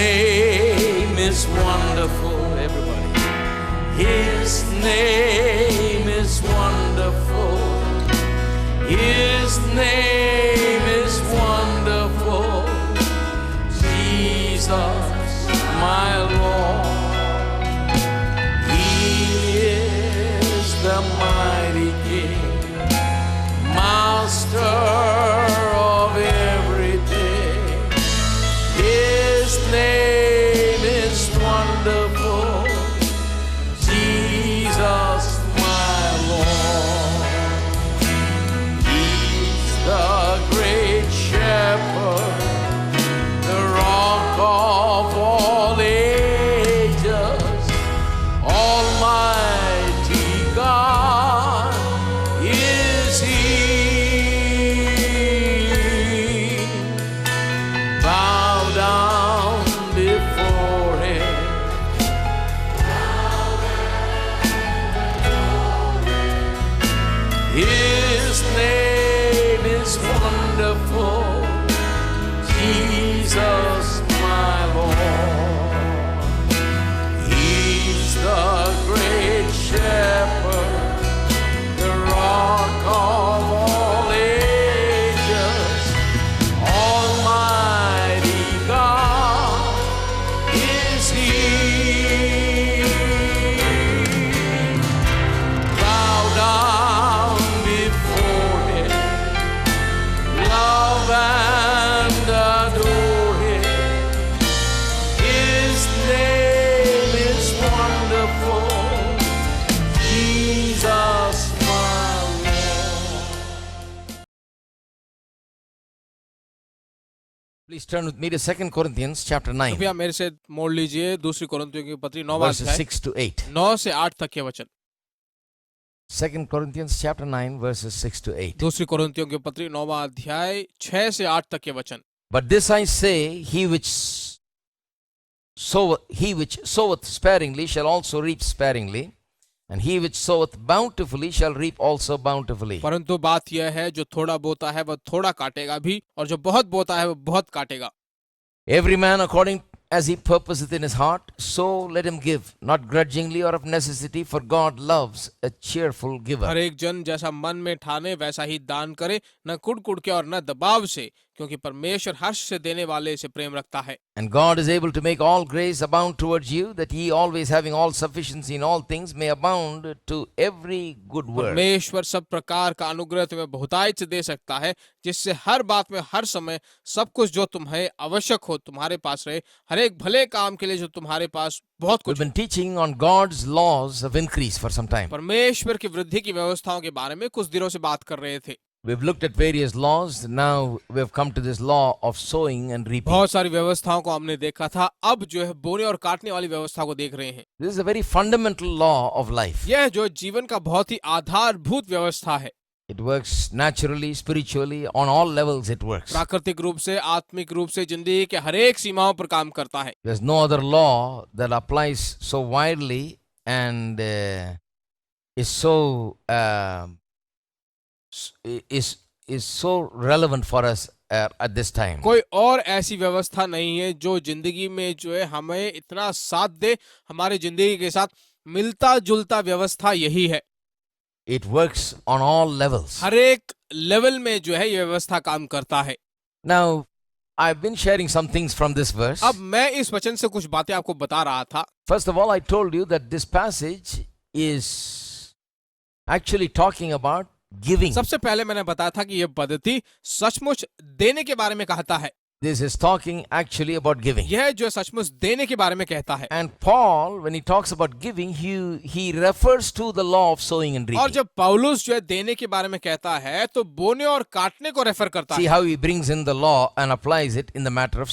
name is wonderful, everybody. His name is wonderful. His name is wonderful. Jesus, my Lord. He is the mighty King, Master of everything. His name is wonderful. Jesus, my Lord. He's the great shepherd, the rock of all ages, Almighty God is He. Bow down before Him. His name is wonderful. Jesus, my Lord. He's the great shepherd, the rock of all ages, Almighty God is He. Bow down before Him, love and adore Him. His name is wonderful. Jesus, my Lord. Please turn with me to 2 Corinthians chapter 9, कृपया मेरे से मोड़ लीजिए दूसरी कोरिन्थियों की पत्री 9 verses अध्याय 6 to 8. 9 से 8 तक के वचन। 2 Corinthians chapter 9, verses 6 to 8. दूसरी कोरिन्थियों की पत्री 9 अध्याय 6 से 8 तक के वचन। But this I say, he which soweth sparingly shall also reap sparingly, and he which soweth bountifully shall reap also bountifully. परंतु बात यह है, जो थोड़ा बोता है वह थोड़ा काटेगा भी, और जो बहुत बोता है वह बहुत काटेगा। Every man according as he purposeth in his heart, so let him give, not grudgingly or of necessity, for God loves a cheerful her giver. एक जन जैसा मन में ठाने वैसा ही दान करे, न कुड़ के और न दबाव से, क्योंकि परमेश्वर हर्ष से देने वाले से प्रेम रखता है। And God is able to make all grace abound towards you, that ye always having all sufficiency in all things may abound to every good work. परमेश्वर सब प्रकार का अनुग्रह तुम्हें बहुतायत से दे सकता है, जिससे हर बात में हर समय सब कुछ जो तुम्हें आवश्यक हो तुम्हारे पास रहे, हर एक भले काम के लिए जो तुम्हारे पास बहुत We've कुछ। been teaching on God's laws of increase for some time. परमेश्वर की वृद्धि की व्यवस्थाओं के बारे में कुछ दिनों से बात कर रहे थे। We've looked at various laws. Now we've come to this law of sowing and reaping. बहुत सारी व्यवस्थाओं को हमने देखा था, अब जो है बोने और काटने वाली व्यवस्था को देख रहे हैं। This is a very fundamental law of life. यह जो जीवन का बहुत ही आधारभूत व्यवस्था है। It works naturally, spiritually, on all levels it works. प्राकृतिक रूप से, आत्मिक रूप से, जिंदगी के हर एक सीमाओं पर काम करता है। There's no other law that applies so widely and is so relevant for us at this time. कोई और ऐसी व्यवस्था नहीं है जो जिंदगी में जो है हमें इतना साथ दे, हमारे जिंदगी के साथ मिलता जुलता व्यवस्था यही है। It works on all levels. हर एक लेवल में जो है ये व्यवस्था काम करता है। Now, I've been sharing some things from this verse. अब मैं इस वचन से कुछ बातें आपको बता रहा था। First of all, I told you that this passage is actually talking about giving. सबसे पहले मैंने बताया था कि यह पद्धति सचमुच देने के बारे में कहता है। This is talking actually about giving. यह जो सचमुच देने के बारे में कहता है। And Paul, when he talks about giving, he refers to the law of sowing and और reaping. जब पौलुस जो है देने के बारे में कहता है तो बोने और काटने को रेफर करता See है। how he brings in the law and applies it in the matter of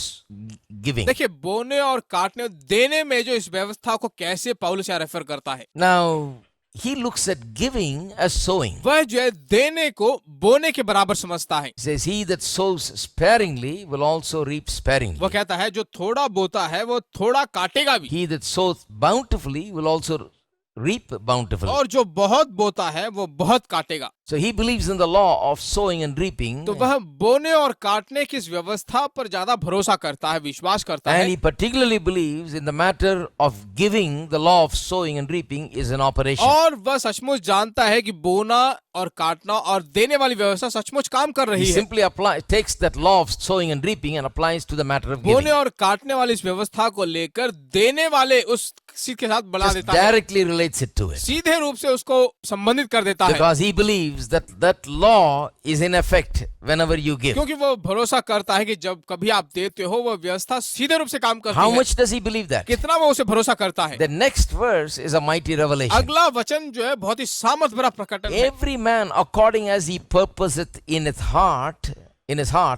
giving. देखिए बोने और काटने देने में जो इस व्यवस्था को कैसे पौलुस यहाँ रेफर करता है। Now, he looks at giving as sowing. वह जो है देने को बोने के बराबर समझता है। He says, he that sows sparingly will also reap sparingly. वह कहता है जो थोड़ा बोता है वो थोड़ा काटेगा भी, He that sows bountifully will also reap bountifully. और जो बहुत बोता है वो बहुत काटेगा। So he believes in the law of sowing and reaping. तो वह बोने और काटने की इस व्यवस्था पर ज्यादा भरोसा करता है, विश्वास करता And है। he particularly believes in the matter of giving. The law of sowing and reaping is an operation. और वह सचमुच जानता है कि बोना और काटना और देने वाली व्यवस्था सचमुच काम कर He रही है। simply takes that law of sowing and reaping and applies to the matter of बोने giving. और काटने वाली इस व्यवस्था को लेकर देने वाले उस चीज के साथ बढ़ा Just देता है, directly relates it to it. सीधे रूप से उसको संबंधित कर देता है, Because he believes that that law is in effect whenever you give. क्योंकि वो भरोसा करता है कि जब कभी आप देते हो वह व्यवस्था सीधे रूप से काम करती How है। much does he believe that? कितना वो उसे भरोसा करता है। The next verse is a mighty revelation. अगला वचन जो है बहुत ही सामर्थ भरा प्रकटन है। Every man according as he purposeth in his heart,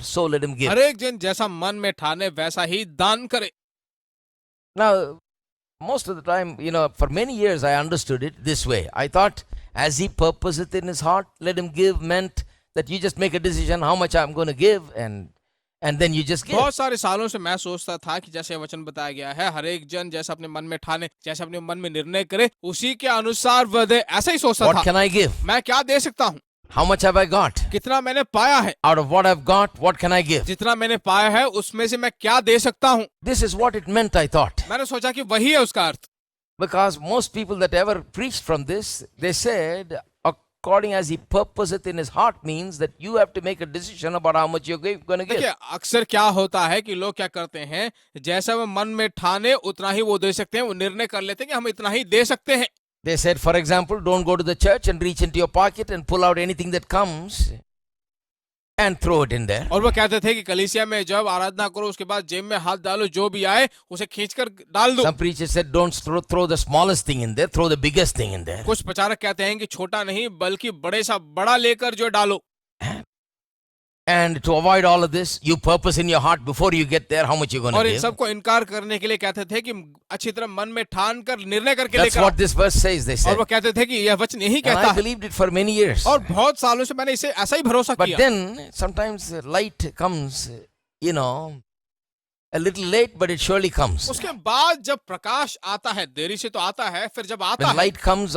so let him give. हर एक जन जैसा मन में ठाने वैसा ही दान करे। Now, most of the time, for many years I understood it this way. I thought, as he purposeth in his heart, let him give meant that you just make a decision how much I'm going to give and then you just give. बहुत सारे सालों से मैं सोचता था कि जैसे वचन बताया गया है, हर एक जन जैसा अपने मन में ठाने, जैसे अपने मन में निर्णय करे, उसी के अनुसार वह दे। ऐसा ही सोचता What था। can I give? मैं क्या दे सकता हूँ, How much have I got? कितना मैंने पाया है, Out of what I've got, what can I give? जितना मैंने पाया है उसमें से मैं क्या दे सकता हूँ। This is what it meant, I thought. मैंने सोचा कि वही है उसका अर्थ। Because most people that ever preached from this, they said, according as he purposeth in his heart means that you have to make a decision about how much you're going to give. देखिए अक्सर क्या होता है कि लोग क्या करते हैं, जैसा वो मन में ठाने उतना ही वो दे सकते हैं, वो निर्णय कर लेते हैं कि हम इतना ही दे सकते हैं। They said, for example, don't go to the church and reach into your pocket and pull out anything that comes and throw it in there. और वो कहते थे कि कलीसिया में जब आराधना करो उसके बाद जेब में हाथ डालो, जो भी आए उसे खींचकर डाल दो। Some preachers said, don't throw the smallest thing in there, throw the biggest thing in there. कुछ प्रचारक कहते हैं कि छोटा नहीं बल्कि बड़े सा बड़ा लेकर जो डालो। And to avoid all of this, you purpose in your heart before you get there how much you're going और to इन give. सबको इनकार करने के लिए कहते थे कि अच्छी तरह मन में ठान कर निर्णय करके That's लेकर what this verse says, they और said. वो कहते थे कि यह वचन यही And कहता I है। believed it for many years. और बहुत सालों से मैंने इसे ऐसा ही भरोसा But किया। then, sometimes light comes, a little late, but it surely comes. उसके बाद जब प्रकाश आता है, देरी से तो आता है, फिर जब आता When है, light comes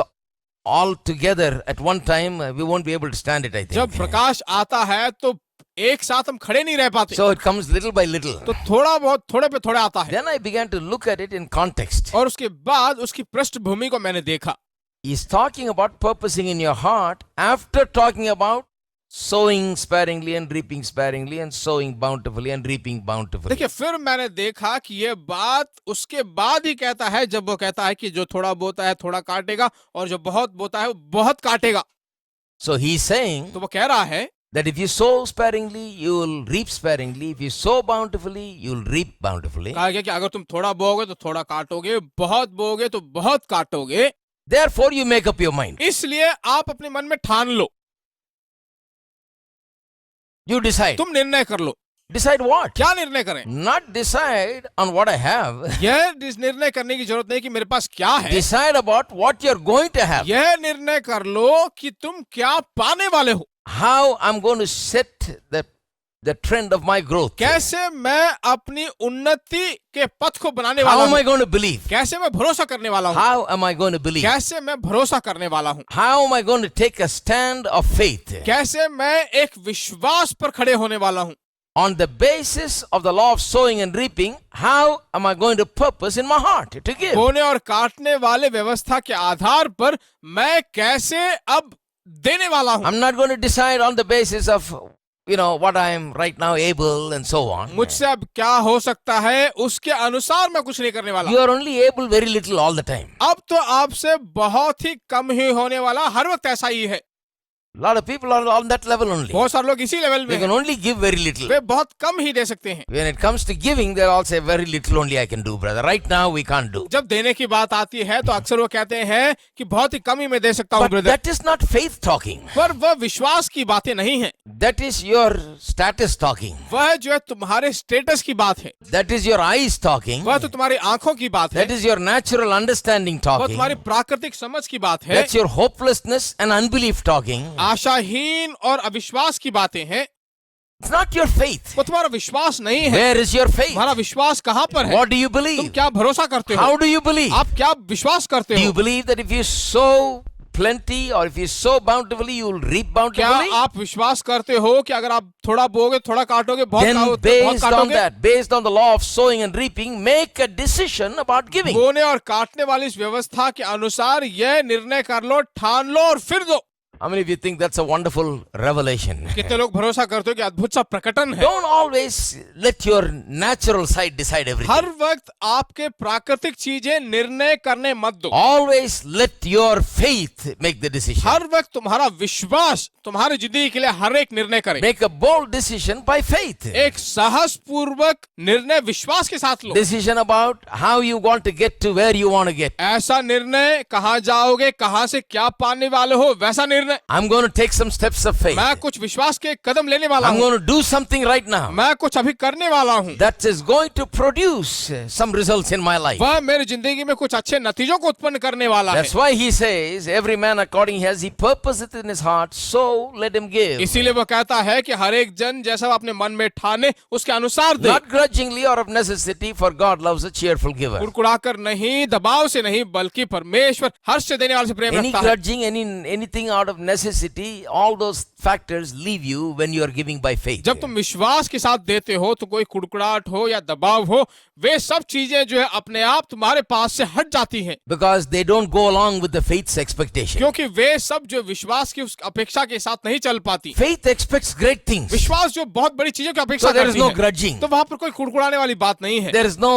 all together at one time, we won't be able to stand it, I जब think. प्रकाश आता है तो एक साथ हम खड़े नहीं रह पाते। So it comes little by little. तो थोड़ा बहुत थोड़े पे थोड़े आता है। Then I began to look at it in context. और उसके बाद उसकी पृष्ठभूमि को मैंने देखा। He's talking about purposing in your heart after talking about sowing sparingly and reaping sparingly and sowing bountifully and reaping bountifully. देखिए फिर मैंने देखा कि ये बात उसके बाद ही कहता है, जब वो कहता है कि जो थोड़ा बोता है थोड़ा काटेगा और जो बहुत बोता है वो बहुत काटेगा। So he's saying तो वो कह रहा है that if you sow sparingly, you will reap sparingly. If you sow bountifully, you will reap bountifully. कहा गया कि अगर तुम थोड़ा बोओगे तो थोड़ा काटोगे, बहुत बोओगे तो बहुत काटोगे। Therefore, you make up your mind. इसलिए आप अपने मन में ठान लो, You decide. तुम निर्णय कर लो। Decide what? क्या निर्णय करें? Not decide on what I have. यह निर्णय करने की जरूरत नहीं कि मेरे पास क्या है। Decide about what you're going to have. यह निर्णय कर लो कि तुम क्या पाने वाले हो। How I'm going to set the trend of my growth. कैसे मैं अपनी उन्नति के पथ को बनाने वाला How am I हूँ। going to believe? कैसे मैं भरोसा करने वाला हूँ। How am I going to believe? कैसे मैं भरोसा करने वाला हूँ। How am I going to take a stand of faith? कैसे मैं एक विश्वास पर खड़े होने वाला हूँ। On the basis of the law of sowing and reaping, how am I going to purpose in my heart to give? बोने और काटने वाले व्यवस्था के आधार पर मैं कैसे अब देने वाला हूँ। I'm not going to decide on the basis of, what I am right now able and so on. मुझसे अब क्या हो सकता है उसके अनुसार मैं कुछ नहीं करने वाला। You are only able very little all the time. अब तो आपसे बहुत ही कम ही होने वाला, हर वक्त ऐसा ही है। A lot of people are on that level only. बहुत सारे लोग इसी लेवल में They can हैं। only give very little. वे बहुत कम ही दे सकते हैं। When it comes to giving, they'll all say, very little only I can do, brother. Right now, we can't do. जब देने की बात आती है तो अक्सर वो कहते हैं कि बहुत ही कम ही मैं दे सकता हूँ But brother. that is not faith talking. पर वह विश्वास की बातें नहीं है, That is your status talking. वह जो है तुम्हारे स्टेटस की बात है, That is your eyes talking. वह तो तुम्हारी आंखों की बात है, That is your natural understanding वह talking. तुम्हारी प्राकृतिक समझ की बात है, That's your hopelessness and unbelief talking. आशाहीन और अविश्वास की बातें हैं। It's not your faith. वो तुम्हारा विश्वास नहीं है। Where is your faith? तुम्हारा विश्वास कहाँ पर है? What do you तुम believe? क्या भरोसा करते हो? How do you believe? आप क्या विश्वास करते Do हो? you believe that if you sow plenty, or if you sow bountifully, you will reap क्या bountifully. आप विश्वास करते हो कि अगर आप थोड़ा बोगे थोड़ा काटोगे बहुत Then बहुत based on काटोगे? that, based on the law of sowing and reaping, make a decision about giving. बोने और काटने वाली इस व्यवस्था के अनुसार यह निर्णय कर लो, ठान लो और फिर दो। How many of you think that's a wonderful revelation? कितने लोग भरोसा करते हो कि अद्भुत सा प्रकटन है? Don't always let your natural side decide everything. हर वक्त आपके प्राकृतिक चीजें निर्णय करने मत दो। Always let your faith make the decision. हर वक्त तुम्हारा विश्वास तुम्हारी जिंदगी के लिए हर एक निर्णय करे। Make a bold decision by faith. एक साहस पूर्वक निर्णय विश्वास के साथ लो। Decision about how you want to get to where you want to get. ऐसा निर्णय कहाँ जाओगे, कहाँ से क्या पाने वाले हो, वैसा निर्णय। I'm going to take some steps of faith. मैं कुछ विश्वास के कदम लेने वाला I'm हूँ। going to do something right now मैं कुछ अभी करने वाला हूँ। that is going to produce some results in my life. वह मेरी जिंदगी में कुछ अच्छे नतीजों को उत्पन्न करने वाला है। That's why he says, every man according as he purposeth in his heart, so let him give. इसीलिए वो कहता है कि हर एक जन जैसा वो अपने मन में ठाने उसके अनुसार दे। Not grudgingly or of necessity, for God loves a cheerful giver. कुड़कुड़ाकर नहीं, दबाव से नहीं, बल्कि परमेश्वर हर्ष से देने वाले से प्रेम Any रखता है। grudging, anything out of necessity, all those factors leave you when you are giving by faith. जब तुम विश्वास के साथ देते हो तो कोई कुड़कुड़ाहट हो या दबाव हो, वे सब चीजें जो है अपने आप तुम्हारे पास से हट जाती हैं। Because they don't go along with the faith's expectation. क्योंकि वे सब जो विश्वास की उस अपेक्षा के साथ नहीं चल पाती। Faith expects great things. विश्वास जो बहुत बड़ी चीजों की अपेक्षा So there is करती no है, grudging. तो वहां पर कोई कुड़कुड़ाने वाली बात नहीं है। There is no,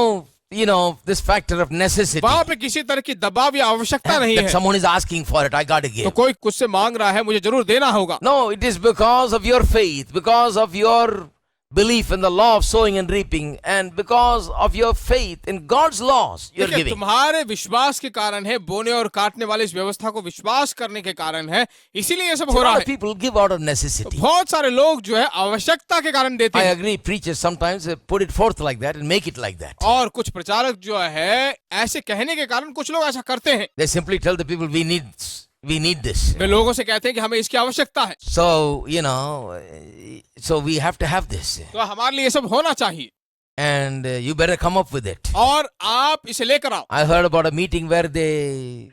this factor of necessity. वहां पे किसी तरह की दबाव या आवश्यकता नहीं That है। someone is asking for it, I got to तो give. कोई कुछ से मांग रहा है, मुझे जरूर देना होगा। No, it is because of your faith, because of your belief in the law of sowing and reaping, and because of your faith in God's laws, you're देखिए, giving. तुम्हारे विश्वास के कारण है, बोने और काटने वाले इस व्यवस्था को विश्वास करने के कारण है, इसीलिए ये सब So हो a रहा lot है। of people give out of necessity. बहुत सारे लोग जो है आवश्यकता के कारण देते I हैं। agree, preachers sometimes put it forth like that and make it like that. और कुछ प्रचारक जो है ऐसे कहने के कारण कुछ लोग ऐसा करते हैं। They simply tell the people, we need this. वे लोगों से कहते हैं कि हमें इसकी आवश्यकता है, So, so we have to have this. तो हमारे लिए ये सब होना चाहिए And you better come up with it. और आप इसे लेकर आओ। I heard about a meeting where they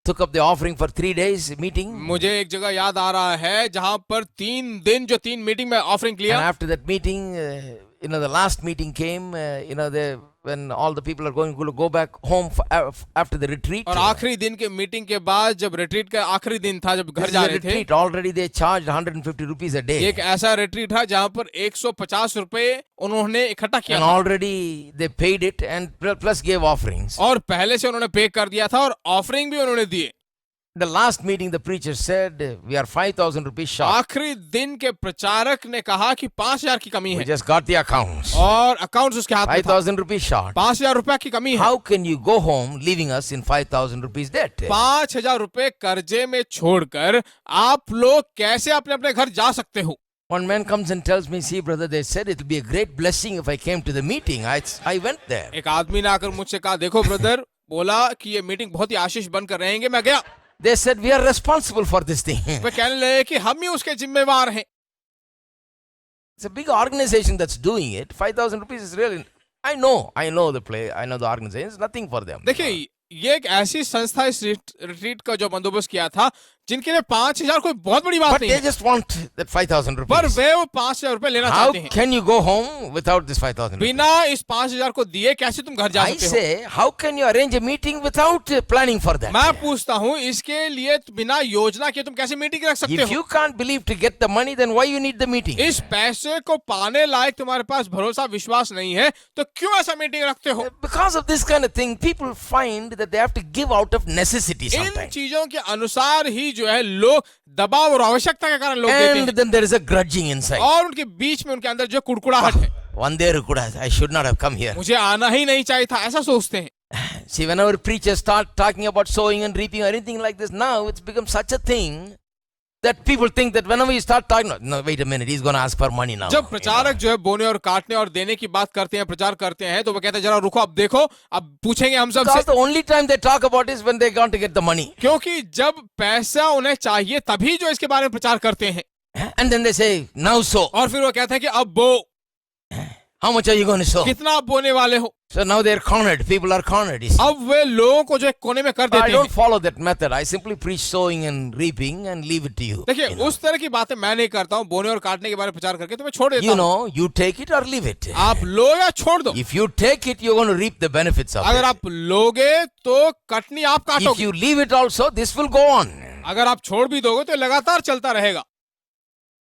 took up the offering for 3 days meeting. मुझे एक जगह याद आ रहा है जहां पर 3 दिन जो 3 मीटिंग में ऑफरिंग And लिया, after that meeting, the last meeting came, when all the people are going to go back home after the retreat. और आखिरी दिन के मीटिंग के बाद जब रिट्रीट का आखिरी दिन था, जब This घर is जा a रहे थे, retreat. Already they charged 150 rupees a day. एक ऐसा रिट्रीट था जहां पर 150 रुपए उन्होंने इकट्ठा किया And था already they paid it and plus gave offerings. और पहले से उन्होंने पे कर दिया था और ऑफरिंग भी उन्होंने दिए। The last meeting, the preacher said, we are 5,000 rupees short. आखिरी दिन के प्रचारक ने कहा कि 5,000 की कमी We है just got the accounts. और अकाउंट उसके हाथ में था। 5,000 rupees short. 5,000 रुपए की कमी है। How can you go home leaving us in 5,000 rupees debt? 5,000 रुपए कर्जे में छोड़कर आप लोग कैसे अपने अपने घर जा सकते हो? One man comes and tells me, see brother, they said it will be a great blessing if I came to the meeting. I went there. एक आदमी ने आकर मुझसे कहा, देखो ब्रदर, बोला कि ये मीटिंग बहुत ही आशीष बनकर रहेंगे। मैं गया। They said we are responsible for this thing. वे कहने लगे कि हम ही उसके जिम्मेवार हैं। It's a big organization that's doing it. 5,000 rupees is really, I know the play, I know the organization. It's nothing for them. देखिए, ये एक ऐसी संस्था इस रिट्रीट का जो बंदोबस्त किया था, जिनके लिए 5,000 कोई बहुत बड़ी बात But नहीं they है, just want that 5,000 पर rupees. वे वो 5,000 रुपए लेना How चाहते हैं। can you go home without this 5,000 rupees? बिना इस 5,000 को दिए कैसे तुम घर जा I सकते हो? say, how can you arrange a meeting without planning for that? मैं पूछता हूँ, इसके लिए बिना योजना के तुम कैसे मीटिंग रख सकते If हो? you can't believe to get the money, then why you need the meeting? इस पैसे को पाने लायक तुम्हारे पास भरोसा विश्वास नहीं है, तो क्यों ऐसा मीटिंग रखते हो? Because of this kind of thing, people find that they have to give out of necessity in sometimes. चीजों के अनुसार ही जो है लोग दबाव और आवश्यकता के कारण लोग देते And हैं, then there is a grudging inside. और उनके बीच में उनके अंदर जो कुड़कुड़ाहट है, One day I should not have come here. मुझे आना ही नहीं चाहिए था, ऐसा सोचते हैं। See, whenever preachers start talking about sowing and reaping or anything like this, now it's become such a thing that people think that whenever you start talking, no, wait a minute, he's going to ask for money now. जब प्रचारक जो है बोने और काटने और देने की बात करते हैं, प्रचार करते हैं, तो वो कहते हैं जरा रुको, अब देखो, अब पूछेंगे हम सब Because से, the only time they talk about is when they want to get the money. क्योंकि जब पैसा उन्हें चाहिए तभी जो इसके बारे में प्रचार करते हैं, And then they say, now sow. और फिर वो कहते हैं कि अब वो How much are you going to sow? कितना आप बोने वाले हो? So now they're cornered. People are cornered. You see. अब वे लोगों को जो है कोने में कर I देते don't हैं। follow that method. I simply preach sowing and reaping and leave it to you. देखिए You know. उस तरह की बातें मैं नहीं करता हूँ, बोने और काटने के बारे में प्रचार करके तो मैं छोड़ देता You हूँ। know, you take it or leave it. आप लो या छोड़ दो। If you take it, you're going to reap the benefits of अगर it. आप लोगे तो कटनी आप If काटोगे, you leave it also, this will go on. अगर आप छोड़ भी दोगे तो लगातार चलता रहेगा।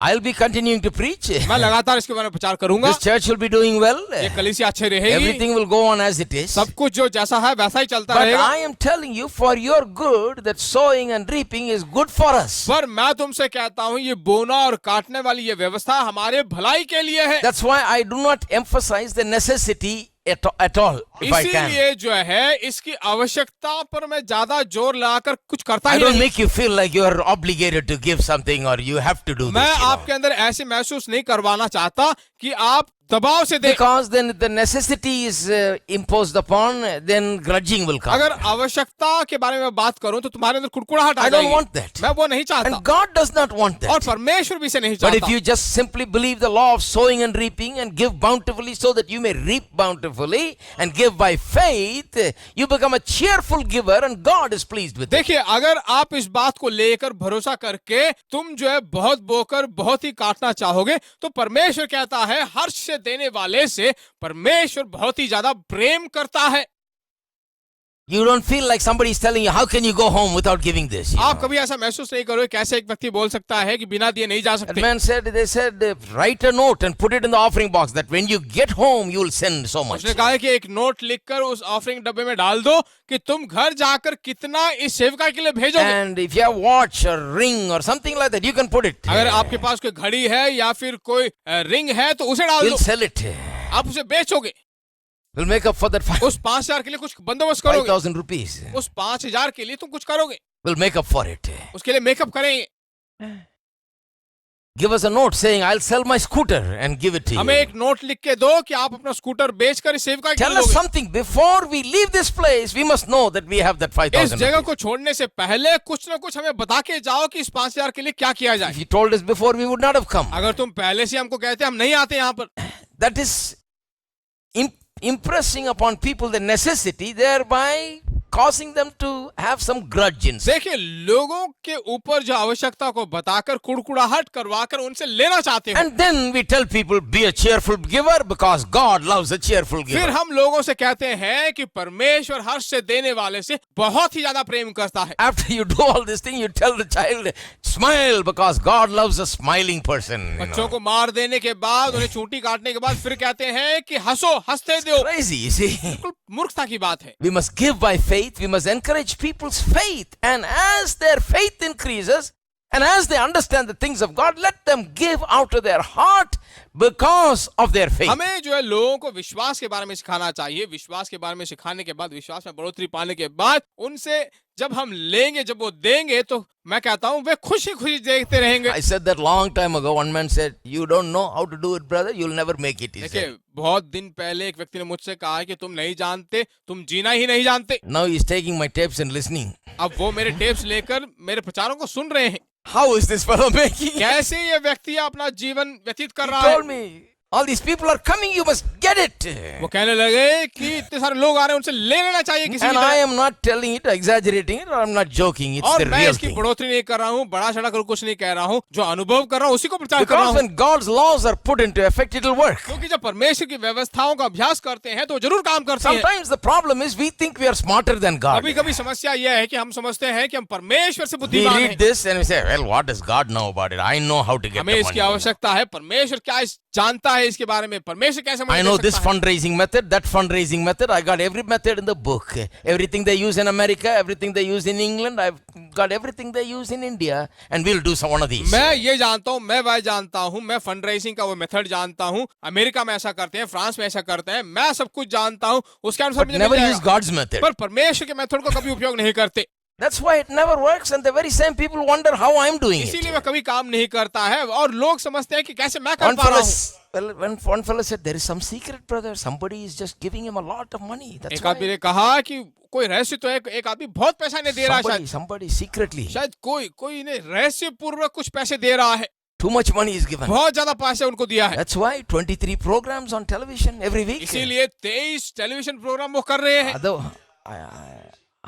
I'll be continuing to preach. मैं लगातार इसके बारे में प्रचार करूंगा। This church will be doing well. ये कलीसिया अच्छे रहेगी, Everything will go on as it is. सब कुछ जो जैसा है वैसा ही चलता But रहेगा। I am telling you, for your good, that sowing and reaping is good for us. पर मैं तुमसे कहता हूँ ये बोना और काटने वाली ये व्यवस्था हमारे भलाई के लिए है। That's why I do not emphasize the necessity at all, if I can. इसीलिए जो है इसकी आवश्यकता पर मैं ज्यादा जोर लगाकर कुछ करता I ही don't नहीं। make you feel like you are obligated to give something or you have to do this. मैं You know. आपके अंदर ऐसे महसूस नहीं करवाना चाहता कि आप दबाव से दें। Because then the necessity is imposed upon, then grudging will come. अगर आवश्यकता के बारे में बात करूं तो तुम्हारे अंदर कुड़कुड़ाहट आ I don't जाएगी। want that. मैं वो नहीं चाहता And God does not want और that. परमेश्वर भी इसे नहीं But if चाहता। you just simply believe the law of sowing and reaping and give bountifully so that you may reap bountifully and give by faith, you become a cheerful giver and God is pleased with it. देखिए अगर आप इस बात को लेकर भरोसा करके तुम जो है बहुत बोकर बहुत ही काटना चाहोगे तो परमेश्वर कहता है हर्ष से देने वाले से परमेश्वर बहुत ही ज्यादा प्रेम करता है। You don't feel like somebody is telling you, how can you go home without giving this? You आप know? कभी ऐसा महसूस नहीं करोगे कैसे एक व्यक्ति बोल सकता है कि बिना दिए नहीं जा That सकते। man said, they said, write a note and put it in the offering box that when you get home, you will send so much. उसने कहा है कि एक नोट लिखकर उस ऑफरिंग डब्बे में डाल दो कि तुम घर जाकर कितना इस सेविका के लिए भेजोगे। And if you have watch or ring or something like that, you can put it. अगर आपके पास कोई घड़ी है या फिर कोई रिंग है तो उसे डाल We'll दो, sell it. आप उसे बेचोगे। We'll make up for that उस 5,000 के लिए कुछ बंदोबस्त करोगे, 5,000 rupees. उस 5,000 के लिए तुम कुछ करोगे, We'll make up for it. उसके लिए मेकअप करेंगे। Give us a note saying, I'll sell my scooter and give it to हमें you. एक नोट लिख के दो कि आप अपना स्कूटर बेचकर इस सेविका के Tell लिए us दोगे। something. Before we leave this place, we must know that we have that इस 5,000 जगह rupees. को छोड़ने से पहले कुछ ना कुछ हमें बता के जाओ कि इस 5,000 के लिए क्या किया If जाए। you told us before, we would not have come. अगर तुम पहले से हमको कहते हम नहीं आते यहाँ पर, That is impressing upon people the necessity, thereby causing them to have some grudge in. देखिए लोगों के ऊपर जो आवश्यकता को बताकर कुड़कुड़ाहट करवाकर उनसे लेना चाहते हो। And then we tell people, be a cheerful giver because God loves a cheerful फिर giver. हम लोगों से कहते हैं कि परमेश्वर हर्ष से देने वाले से बहुत ही ज्यादा प्रेम करता है। After you do all this thing, you tell the child, smile because God loves a smiling person. You बच्चों know. को मार देने के बाद उन्हें चूंटी काटने के बाद फिर कहते हैं कि हंसो, हंसते दो। Crazy, you see. बिल्कुल मूर्खता की बात है। We must give by faith. We must encourage people's faith. And as their faith increases, and as they understand the things of God, let them give out of their heart because of their faith. हमें जो है लोगों को विश्वास के बारे में सिखाना चाहिए। विश्वास के बारे में सिखाने के बाद, विश्वास में बढ़ोतरी पाने के बाद उनसे जब हम लेंगे, जब वो देंगे तो मैं कहता हूं वे खुशी खुशी देखते रहेंगे। I said that long time ago. One man said, you don't know how to do it, brother. You'll never make it. He देखिए said. बहुत दिन पहले एक व्यक्ति ने मुझसे कहा है कि तुम नहीं जानते, तुम जीना ही नहीं जानते। Now he's taking my tapes and listening. अब वो मेरे टेप्स लेकर मेरे प्रचारों को सुन रहे हैं। How is this fellow making it? कैसे ये व्यक्ति अपना जीवन व्यतीत कर He रहा है। told me, all these people are coming, you must get it. वो कहने लगे कि इतने सारे लोग आ रहे हैं, उनसे ले लेना चाहिए किसी And की I तरह। am not telling it, exaggerating it, or I'm not joking. It's और the मैं real इसकी thing. बढ़ोतरी नहीं कर रहा हूँ, बड़ा चढ़ा कर कुछ नहीं कह रहा हूँ, जो अनुभव कर रहा हूँ उसी को प्रचार कर रहा Because हूँ। when God's laws are put into effect, it'll work. क्योंकि जब परमेश्वर की व्यवस्थाओं का अभ्यास करते हैं तो जरूर काम करते हैं। Sometimes the problem is we think we are smarter than God. कभी कभी समस्या यह है कि हम समझते हैं कि हम परमेश्वर से We बुद्धिमान read हैं। this and we say, well, what does God know about it? I know how to get हमें the इसकी money. आवश्यकता है, परमेश्वर क्या जानता है इसके बारे में, परमेश्वर कैसे I मदद know कर this सकता है। fundraising method, that fundraising method. I got every method in the book. Everything they use in America, everything they use in England, I've got everything they use in India, and we'll do some one of these. मैं ये जानता हूँ, मैं वह जानता हूँ, मैं fund raising का वो मेथड जानता हूँ, अमेरिका में ऐसा करते हैं, फ्रांस में ऐसा करते हैं, मैं सब कुछ जानता हूँ, उसके अनुसार But मुझे never मिल use जाएगा। God's method. पर परमेश्वर के मेथड को कभी उपयोग नहीं करते, That's why it never works, and the very same people wonder how I'm doing इसीलिए it. वह कभी काम नहीं करता है और लोग समझते हैं कि कैसे मैं कर One पा रहा fellow, हूँ। well, when one fellow said, there is some secret, brother. Somebody is just giving him a lot of money. That's एक आदमी why. ने कहा कि कोई रहस्य तो है, एक आदमी बहुत पैसा नहीं दे रहा है, Somebody secretly. शायद कोई इन्हें रहस्य पूर्वक कुछ पैसे दे रहा है। Too much money is given. बहुत ज्यादा पैसे उनको दिया है। That's why 23 programs on television every week. इसीलिए 23 टेलीविजन प्रोग्राम वो कर रहे हैं।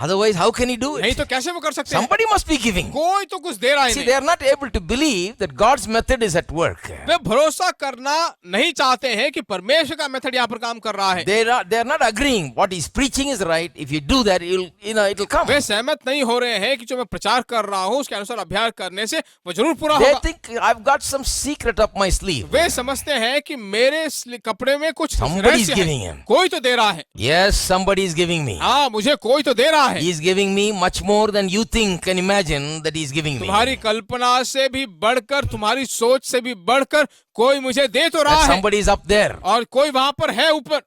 Otherwise, how can he do नहीं it? तो कैसे वो कर सकते हैं? Somebody must be giving. कोई तो कुछ दे रहा है See, इन्हें। they are not able to believe that God's method is at work. वे भरोसा करना नहीं चाहते हैं कि परमेश्वर का मेथड यहाँ पर काम कर रहा है। They are not agreeing what he's preaching is right. If you do that, it'll come. वे सहमत नहीं हो रहे हैं कि जो मैं प्रचार कर रहा हूँ उसके अनुसार अभ्यास करने से वो जरूर पूरा They होगा। think I've got some secret up my sleeve. वे समझते हैं कि मेरे कपड़े में कुछ Somebody is रहस्य giving है। him. कोई तो दे रहा है। Yes, somebody is giving me. हाँ, मुझे कोई तो दे रहा है। He is giving me much more than you think and imagine that he is giving me. तुम्हारी कल्पना से भी बढ़कर, तुम्हारी सोच से भी बढ़कर कोई मुझे दे तो रहा That है somebody is up there. और कोई वहां पर है ऊपर।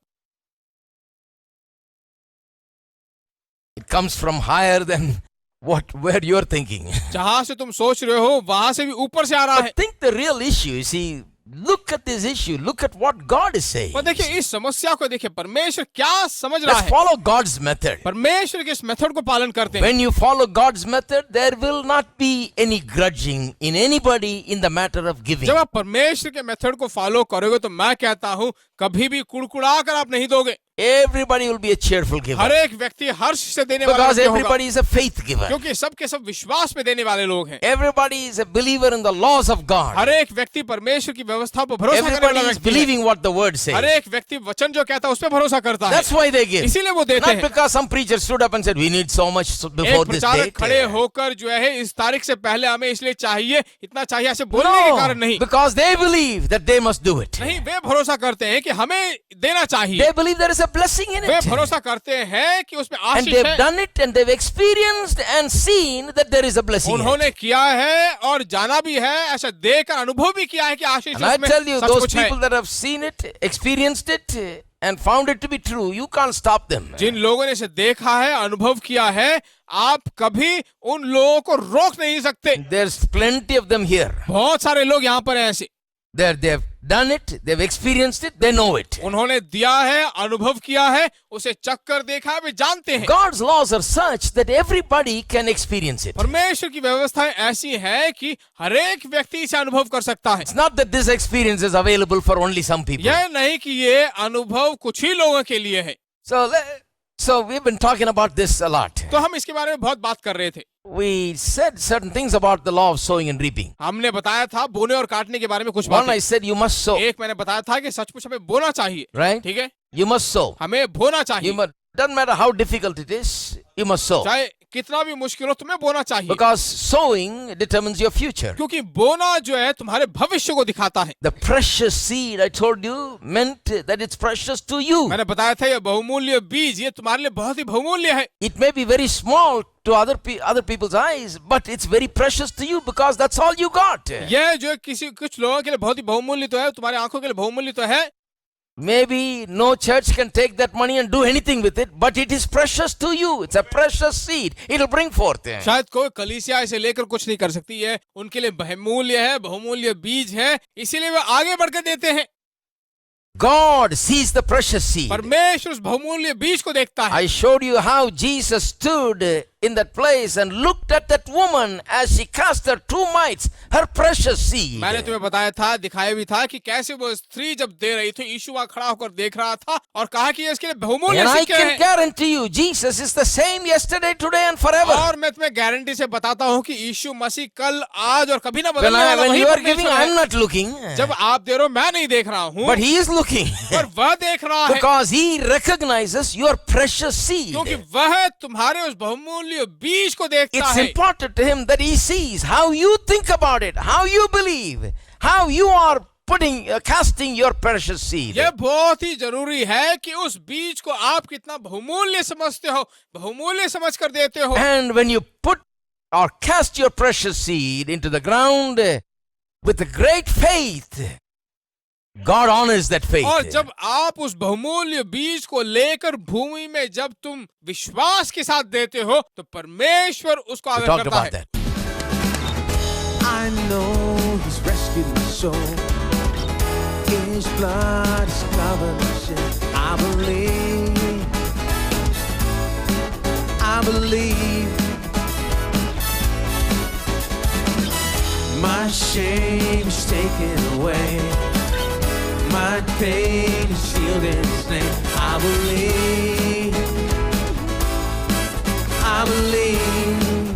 It comes from higher than where you're thinking. जहां से तुम सोच रहे हो वहां से भी ऊपर से आ रहा है। But think the real issue. You see, look at this issue. Look at what God is saying. पर देखिए इस समस्या को देखिए, परमेश्वर क्या समझ रहा Let's है। follow God's method. परमेश्वर के इस मेथड को पालन करते हैं। When you follow God's method, there will not be any grudging in anybody in the matter of giving. जब आप परमेश्वर के मेथड को फॉलो करोगे तो मैं कहता हूँ कभी भी कुड़कुड़ा कर आप नहीं दोगे। Everybody will be a cheerful giver. हर एक व्यक्ति हर्ष से देने वाला Because व्यक्ति होगा। everybody is a faith giver. क्योंकि सब के सब विश्वास में देने वाले लोग हैं। Everybody is a believer in the laws of God. हर एक व्यक्ति परमेश्वर की व्यवस्था पर भरोसा करने Everybody वाला is व्यक्ति है। believing what the word her says. एक व्यक्ति वचन जो कहता है उस पर भरोसा करता है। That's why they give. इसीलिए वो देते Not हैं। because some preacher stood up and said, we need so much before एक this प्रचारक date. खड़े होकर जो है इस तारीख से पहले हमें इसलिए चाहिए, इतना चाहिए ऐसे बोलने के कारण No, नहीं। because they believe that they must do it. नहीं, वे भरोसा करते हैं कि हमें देना चाहिए। They believe there is a blessing in way it. भरोसा करते हैं कि उसमें And आशीष they've है। done it and they've experienced and seen that there is a blessing in it. उन्होंने किया है और जाना भी है, ऐसा देखकर अनुभव भी किया है कि आशीष And I उसमें tell you, those सचमुच है। people that have seen it, experienced it, and found it to be true, you can't stop them. जिन लोगों ने इसे देखा है, अनुभव किया है, आप कभी उन लोगों को रोक नहीं सकते। There's plenty of them here. बहुत सारे लोग यहाँ पर हैं ऐसे। They've done it, they've experienced it, they know it. उन्होंने दिया है, अनुभव किया है, उसे चक्कर देखा है, वे जानते हैं। God's laws are such that everybody can experience it. परमेश्वर की व्यवस्थाएं ऐसी है कि हर एक व्यक्ति इसे अनुभव कर सकता है। It's not that this experience is available for only some people. यह नहीं कि ये अनुभव कुछ ही लोगों के लिए है। So we've been talking about this a lot. तो हम इसके बारे में बहुत बात कर रहे थे। We said certain things about the law of sowing and reaping. हमने बताया था बोने और काटने के बारे में कुछ One, बातें। I said you must sow, एक मैंने बताया था कि सचमुच हमें बोना चाहिए, right? ठीक है? You must sow. हमें बोना You चाहिए, must, doesn't matter how difficult it is, you must sow. चाहे कितना भी मुश्किल हो तुम्हें बोना चाहिए, Because sowing determines your future. क्योंकि बोना जो है तुम्हारे भविष्य को दिखाता है। The precious seed, I told you, meant that it's precious to you. मैंने बताया था ये बहुमूल्य बीज ये तुम्हारे लिए बहुत ही बहुमूल्य है। It may be very small to other people's eyes, but it's very precious to you because that's all you got. यह जो कुछ लोगों के लिए बहुत ही बहुमूल्य तो है, तुम्हारी आंखों के लिए बहुमूल्य तो है। Maybe no church can take that money and do anything with it, but it is precious to you. It's a precious seed. It'll bring forth. शायद कोई कलीसिया इसे लेकर कुछ नहीं कर सकती है, उनके लिए बहुमूल्य है, बहुमूल्य बीज है, इसीलिए वे आगे बढ़कर देते हैं। God sees the precious seed. परमेश्वर उस बहुमूल्य बीज को देखता है। I showed you how Jesus stood in that place and looked at that woman as she cast her 2 mites, her precious seed. मैंने तुम्हें बताया था, दिखाया भी था कि कैसे वो स्त्री जब दे रही थी, यीशु वहां खड़ा होकर देख रहा था और कहा कि इसके लिए बहुमूल्य And I सिक्के can हैं। guarantee you, Jesus is the same yesterday, today and forever. और मैं तुम्हें गारंटी से बताता हूँ कि यीशु मसीह कल, आज और कभी ना बदलने वाला When वही you are परमेश्वर giving, है। I'm not looking. जब आप दे रहे हो मैं नहीं देख रहा हूँ, But he is looking. पर वह देख रहा है, Because he recognizes your precious seed. क्योंकि वह तुम्हारे उस बहुमूल्य बीज को देखता It's है। important to him that he sees how you think about it, how you believe, how you are casting your precious seed. यह बहुत ही जरूरी है कि उस बीज को आप कितना बहुमूल्य समझते हो, बहुमूल्य समझ कर देते हो। And when you put or cast your precious seed into the ground with a great faith, God honors that faith. और जब आप उस बहुमूल्य बीज को लेकर भूमि में जब तुम विश्वास के साथ देते हो तो परमेश्वर उसको We आदर talked करता about है। that. I know he's rescued my soul. His blood has covered my sin. I believe. My shame is pain is sealed in His name. I believe. I believe.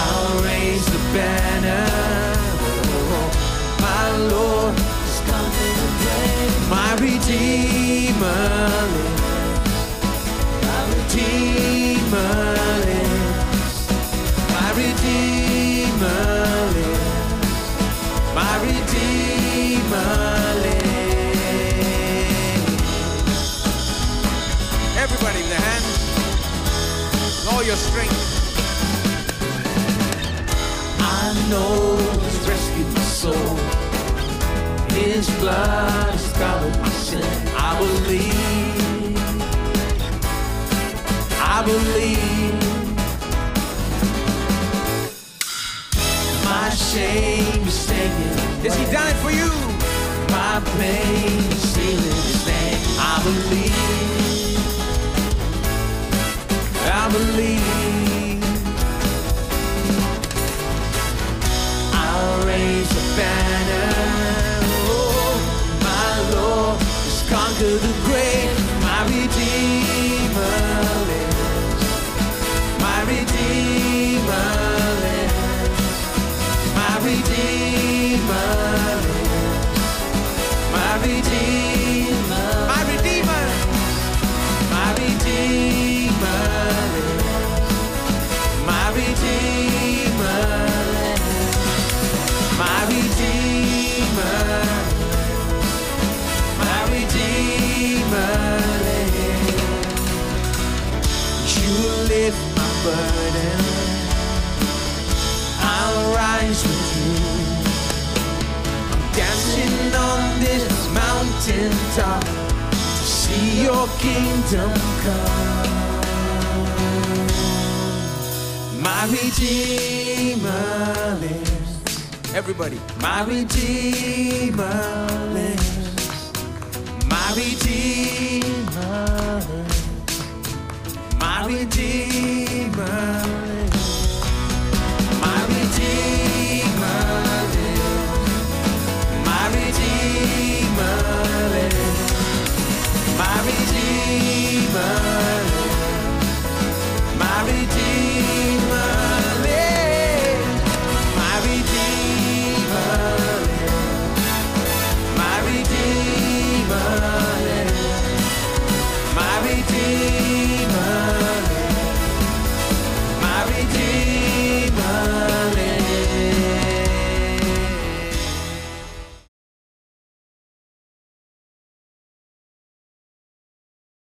I'll raise the banner. My Lord is coming to reign. My Redeemer lives. My Redeemer lives. My Redeemer lives. My Redeemer lives. Everybody with their hands. With all your strength. I know He's rescued my soul. His blood has covered my sin. I believe. I believe. My shame is taken. Yes, He died for you. My pain is sealed in His name. I believe. I believe. I'll raise a banner. Oh, my Lord has conquered the grave. My Redeemer lives. My Redeemer lives. My Redeemer lives. My Redeemer. My Redeemer. My Redeemer lives. My Redeemer lives. My Redeemer. My Redeemer lives. You lift my burden. I'll rise with you. I'm dancing on this mountain top to see your kingdom come. My Redeemer lives. Everybody. My Redeemer lives. My Redeemer lives. My Redeemer.